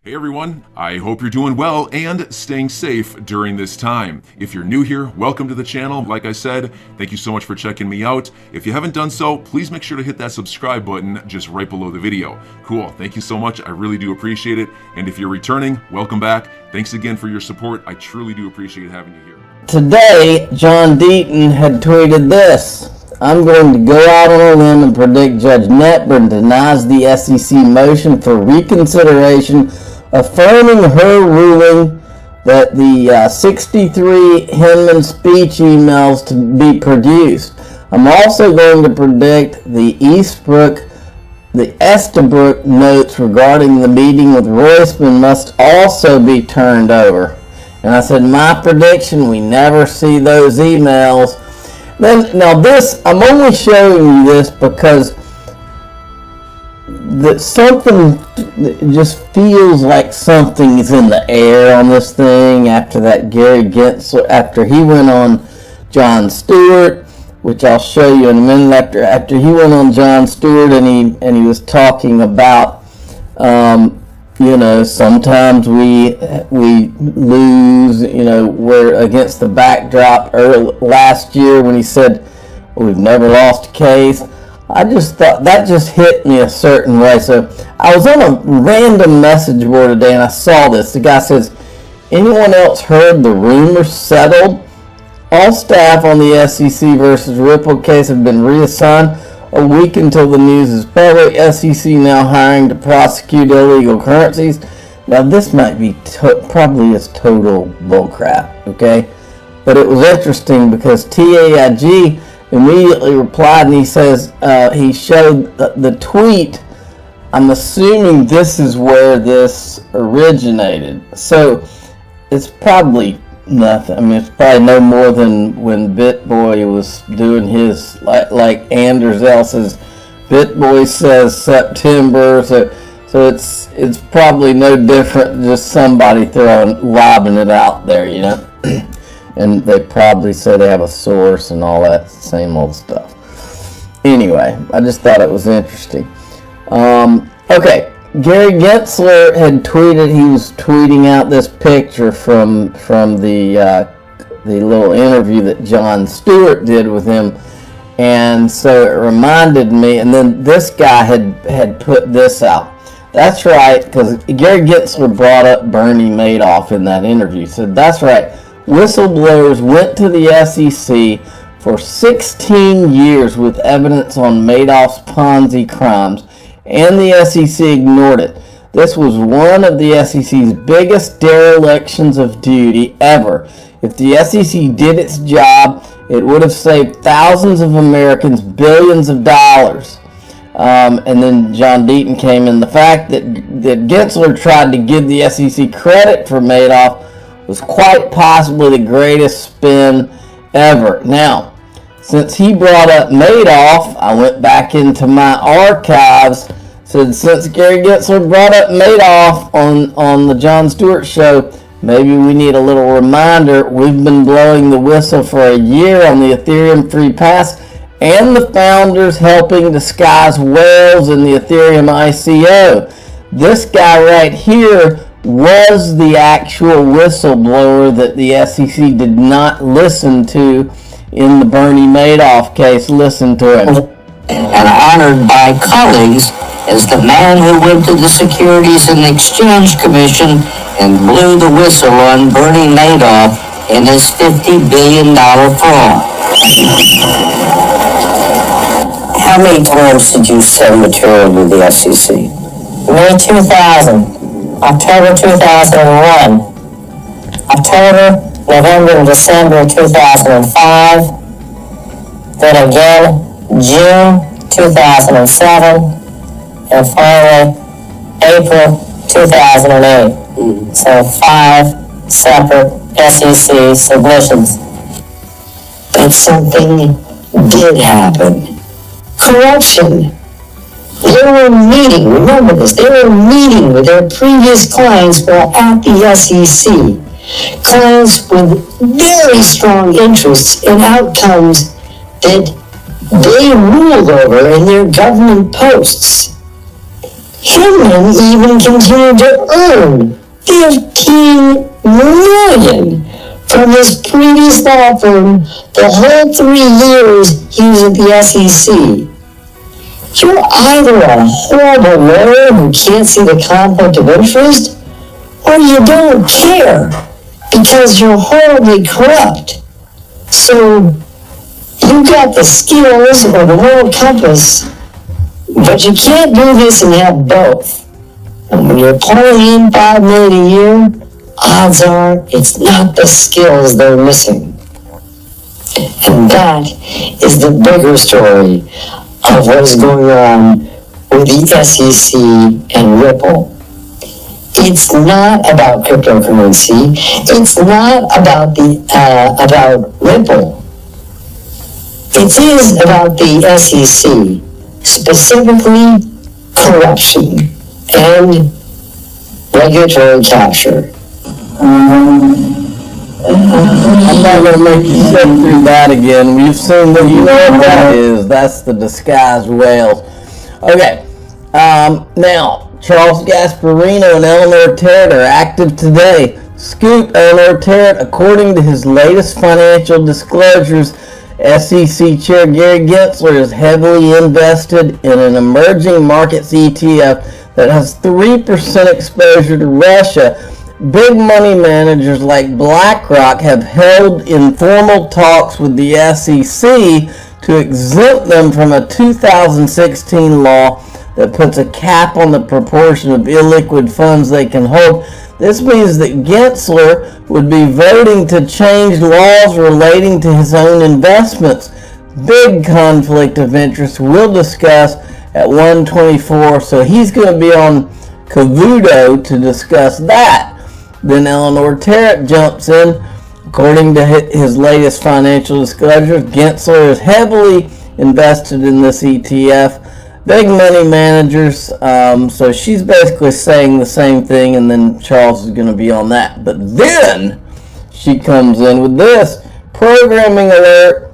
Hey everyone, I hope you're doing well and staying safe during this time. If you're new here, welcome to the channel. Like I said, thank you so much for checking me out. If you haven't done so, please make sure to hit that subscribe button just right below the video. Cool, thank you so much. I really do appreciate it. And if you're returning, welcome back. Thanks again for your support. I truly do appreciate having you here. Today, John Deaton had tweeted this. I'm going to go out on a limb and predict Judge Netburn denies the SEC motion for reconsideration, affirming her ruling that the 63 Hinman speech emails to be produced. I'm also going to predict the Estabrook notes regarding the meeting with Roisman must also be turned over. And I said, my prediction, we never see those emails. Now this, I'm only showing you this because that something just feels like something is in the air on this thing after that Gary Gensler, after he went on Jon Stewart, which I'll show you in a minute. After he went on Jon Stewart and he was talking about sometimes we lose, we're against the backdrop last year when he said we've never lost a case. I just thought that just hit me a certain way. So I was on a random message board today and I saw this. The guy says, anyone else heard the rumors settled? All staff on the SEC versus Ripple case have been reassigned a week until the news is public. SEC now hiring to prosecute illegal currencies. Now this might be probably is total bullcrap, okay? But it was interesting because TAIG immediately replied and he says he showed the tweet. I'm assuming this is where this originated. So it's probably nothing. I mean, it's probably no more than when BitBoy was doing his, like Anders L says, BitBoy says September. So it's probably no different, just somebody lobbing it out there, And they probably say they have a source and all that same old stuff. Anyway, I just thought it was interesting. Okay. Gary Gensler had tweeted, he was tweeting out this picture from the little interview that Jon Stewart did with him, and so it reminded me, and then this guy had put this out. That's right, because Gary Gensler brought up Bernie Madoff in that interview, said that's right, whistleblowers went to the SEC for 16 years with evidence on Madoff's Ponzi crimes, and the SEC ignored it. This was one of the SEC's biggest derelictions of duty ever. If the SEC did its job, it would have saved thousands of Americans billions of dollars. And then John Deaton came in. The fact that Gensler tried to give the SEC credit for Madoff was quite possibly the greatest spin ever. Now, since he brought up Madoff, I went back into my archives. Said since Gary Gensler brought up Madoff on the Jon Stewart show, maybe we need a little reminder. We've been blowing the whistle for a year on the Ethereum free pass and the founders helping disguise whales in the Ethereum ICO. This guy right here was the actual whistleblower that the SEC did not listen to in the Bernie Madoff case. Listen to him. And honored by colleagues as the man who went to the Securities and Exchange Commission and blew the whistle on Bernie Madoff in his $50 billion fraud. How many times did you send material to the SEC? May 2000, October 2001, October, November, and December 2005, then again June 2007, and finally April 2008. So 5 separate SEC submissions. But something did happen. Corruption. They were meeting, remember this, they were meeting with their previous clients while at the SEC. Clients with very strong interests in outcomes that they ruled over in their government posts. Hinman even continued to earn $15 million from his previous law firm the whole 3 years he was at the SEC. You're either a horrible lawyer who can't see the conflict of interest, or you don't care because you're horribly corrupt. So you've got the skills or the moral compass, but you can't do this and have both. And when you're pulling in $5 million a year, odds are it's not the skills they're missing. And that is the bigger story of what is going on with the SEC and Ripple. It's not about cryptocurrency. It's not about about Ripple. It is about the SEC, specifically corruption and regulatory capture. I'm not going to make you sit through that again. We've seen that. You know what that is. That's the disguised whales. Okay. Now, Charles Gasparino and Eleanor Terrett are active today. Scoop: Eleanor Terrett, according to his latest financial disclosures, SEC Chair Gary Gensler is heavily invested in an emerging markets ETF that has 3% exposure to Russia. Big money managers like BlackRock have held informal talks with the SEC to exempt them from a 2016 law that puts a cap on the proportion of illiquid funds they can hold. This means that Gensler would be voting to change laws relating to his own investments. Big conflict of interest. We'll discuss at 1:24, so he's going to be on Cavuto to discuss that. Then Eleanor Terrett jumps in. According to his latest financial disclosures, Gensler is heavily invested in this ETF. Big money managers, so she's basically saying the same thing, and then Charles is going to be on that. But then she comes in with this programming alert.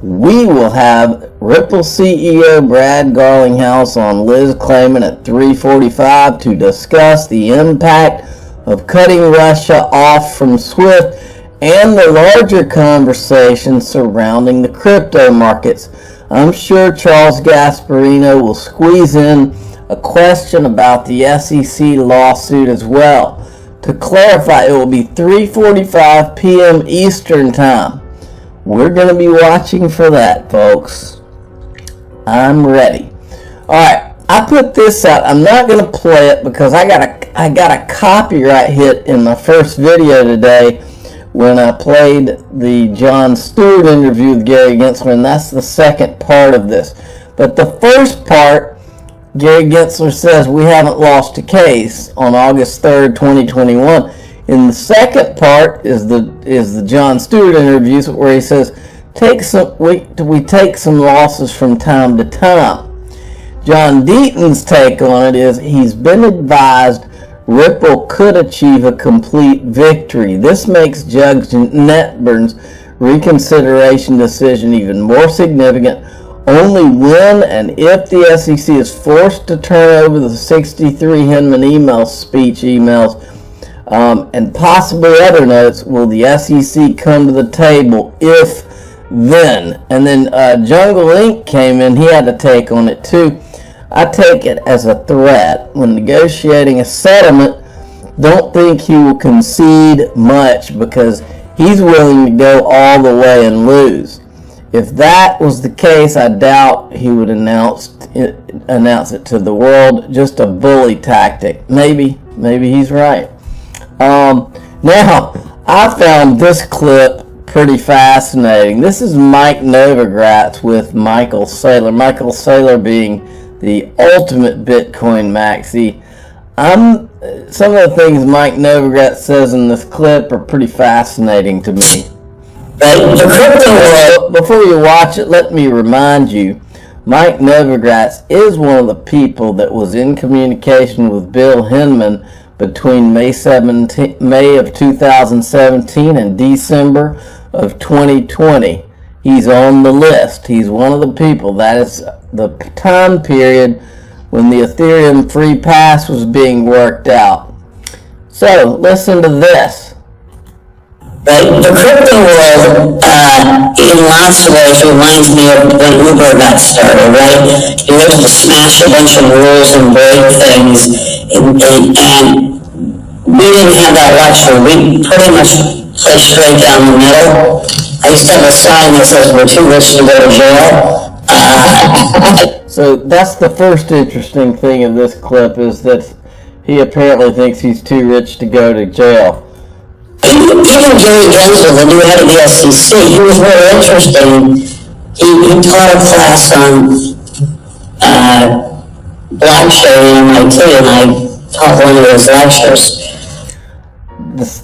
We will have Ripple CEO Brad Garlinghouse on Liz Claman at 3:45 to discuss the impact of cutting Russia off from SWIFT and the larger conversation surrounding the crypto markets. I'm sure Charles Gasparino will squeeze in a question about the SEC lawsuit as well. To clarify, it will be 3:45 p.m. Eastern Time. We're going to be watching for that, folks. I'm ready. Alright, I put this out. I'm not going to play it because I got a copyright hit in my first video today when I played the Jon Stewart interview with Gary Gensler, and that's the second part of this. But the first part, Gary Gensler says we haven't lost a case on August 3rd, 2021. In the second part is the Jon Stewart interviews where he says we take some losses from time to time. John Deaton's take on it is he's been advised Ripple could achieve a complete victory. This makes Judge Netburn's reconsideration decision even more significant. Only when and if the SEC is forced to turn over the 63 Hinman speech emails, and possibly other notes, will the SEC come to the table, if then. And then Jungle Inc. came in. He had a take on it too. I take it as a threat. When negotiating a settlement, don't think he will concede much because he's willing to go all the way and lose. If that was the case, I doubt he would announce it to the world. Just a bully tactic. Maybe he's right. Now, I found this clip pretty fascinating. This is Mike Novogratz with Michael Saylor. Michael Saylor being the ultimate Bitcoin maxi. Some of the things Mike Novogratz says in this clip are pretty fascinating to me. Before you watch it, let me remind you, Mike Novogratz is one of the people that was in communication with Bill Hinman between May of 2017 and December of 2020. He's on the list. He's one of the people. That is the time period when the Ethereum free pass was being worked out. So, listen to this. Right? The crypto world, in lots of ways, reminds me of when Uber got started, right? You were able to smash a bunch of rules and break things, and we didn't have that luxury. We pretty much play straight down the middle. I used to have a sign that says, "We're too rich to go to jail." So that's the first interesting thing of this clip, is that he apparently thinks he's too rich to go to jail. Even Gary Gensler, the new head of the SEC, he was really interesting. He taught a class on blockchain at MIT, and I taught one of his lectures.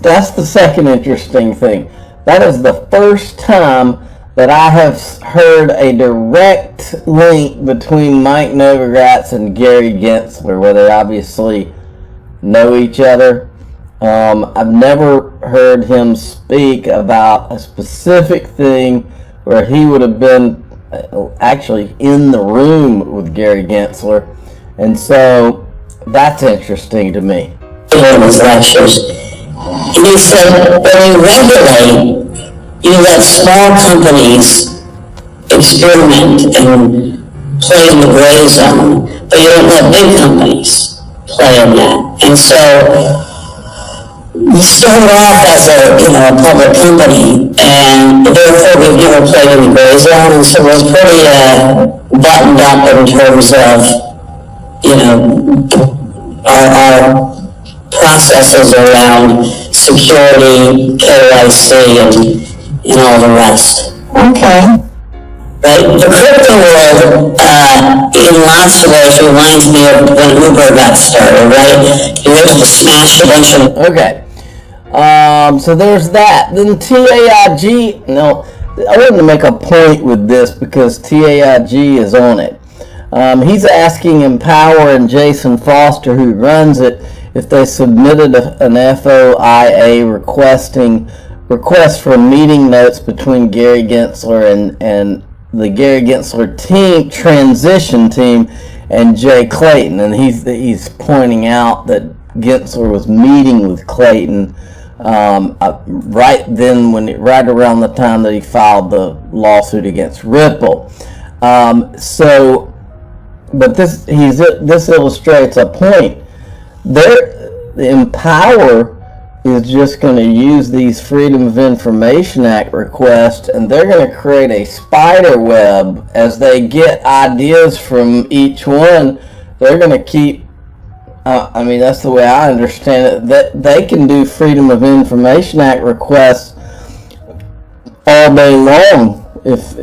That's the second interesting thing. That is the first time that I have heard a direct link between Mike Novogratz and Gary Gensler, where they obviously know each other. I've never heard him speak about a specific thing where he would have been actually in the room with Gary Gensler, and so that's interesting to me. One of his lectures, and he said, when you regulate, you let small companies experiment and play in the gray zone, but you don't let big companies play in that. And so we started off as a public company, and therefore we've never played in the gray zone, and so it was pretty buttoned up in terms of our processes around security, KYC, and all the rest. Okay. Right? The crypto world, in lots of ways, reminds me of when Uber got started, right? You were able to smash a bunch of... Okay. So there's that. Then TAIG, no, I wanted to make a point with this because TAIG is on it. He's asking Empower and Jason Foster, who runs it, if they submitted an FOIA request for meeting notes between Gary Gensler and the Gary Gensler team, transition team, and Jay Clayton. And he's pointing out that Gensler was meeting with Clayton right around the time that he filed the lawsuit against Ripple. But this illustrates a point. The Empower is just going to use these Freedom of Information Act requests, and they're going to create a spider web as they get ideas from each one. They're going to keep, that's the way I understand it, that they can do Freedom of Information Act requests all day long if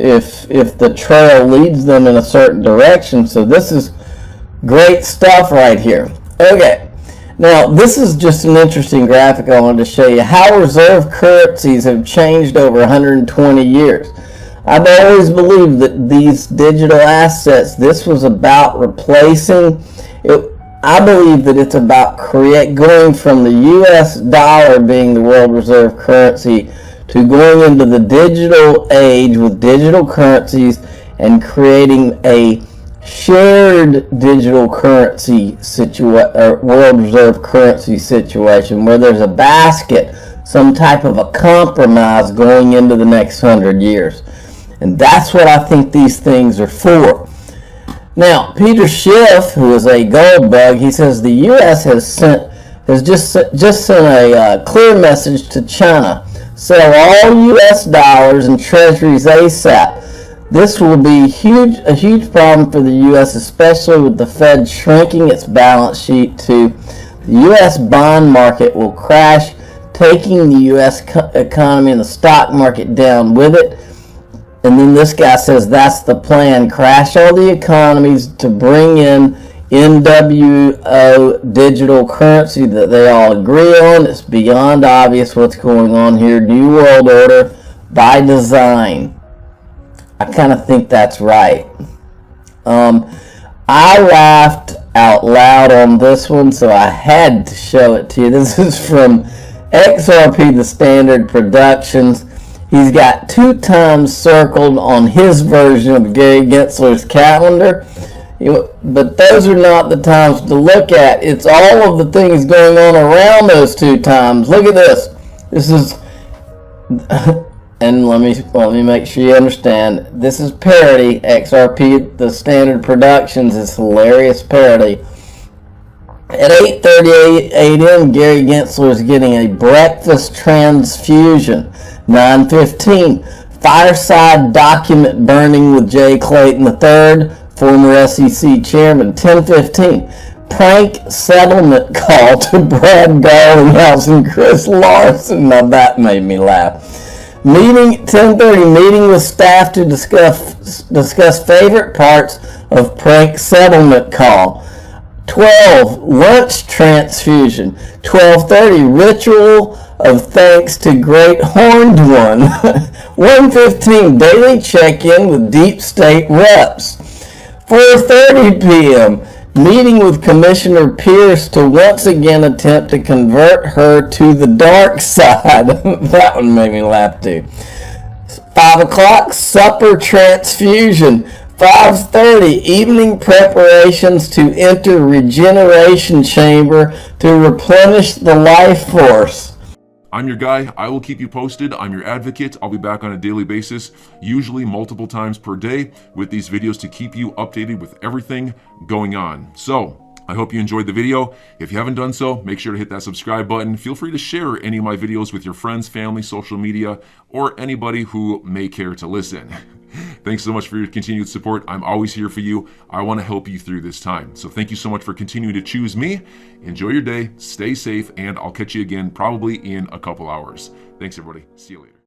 the trail leads them in a certain direction. So this is great stuff right here. Okay. Now, this is just an interesting graphic I wanted to show you. How reserve currencies have changed over 120 years. I've always believed that these digital assets, this was about replacing it. I believe that it's about going from the US dollar being the world reserve currency to going into the digital age with digital currencies and creating a shared digital currency world reserve currency situation where there's a basket, some type of a compromise going into the next 100 years. And that's what I think these things are for. Now, Peter Schiff, who is a gold bug, he says the U.S. has just sent a clear message to China: sell all U.S. dollars and treasuries ASAP. This will be a huge problem for the U.S., especially with the Fed shrinking its balance sheet to the U.S. bond market will crash, taking the U.S. economy and the stock market down with it. And then this guy says that's the plan: crash all the economies to bring in NWO digital currency that they all agree on. It's beyond obvious what's going on here. New World Order by design. I kind of think that's right. I laughed out loud on this one, so I had to show it to you. This is from XRP, the Standard Productions. He's got 2 times circled on his version of Gary Gensler's calendar. But those are not the times to look at. It's all of the things going on around those two times. Look at this. This is, and let me make sure you understand. This is parity. XRP, the standard productions, is hilarious parity. At 8:38 a.m., Gary Gensler is getting a breakfast transfusion. 9:15, fireside document burning with Jay Clayton III, former SEC chairman. 10:15, prank settlement call to Brad Garlinghouse and Chris Larson. Now that made me laugh. 10:30, meeting with staff to discuss favorite parts of prank settlement call. 12, lunch transfusion. 12:30, ritual of thanks to great horned one. 1:15, daily check-in with deep state reps. 4:30 p.m., meeting with Commissioner Pierce to once again attempt to convert her to the dark side. That one made me laugh too. 5 o'clock, supper transfusion. 5:30, evening preparations to enter regeneration chamber to replenish the life force. I'm your guy. I will keep you posted. I'm your advocate. I'll be back on a daily basis, usually multiple times per day, with these videos to keep you updated with everything going on. So, I hope you enjoyed the video. If you haven't done so, make sure to hit that subscribe button. Feel free to share any of my videos with your friends, family, social media, or anybody who may care to listen. Thanks so much for your continued support. I'm always here for you. I want to help you through this time. So thank you so much for continuing to choose me. Enjoy your day, stay safe, and I'll catch you again probably in a couple hours. Thanks, everybody. See you later.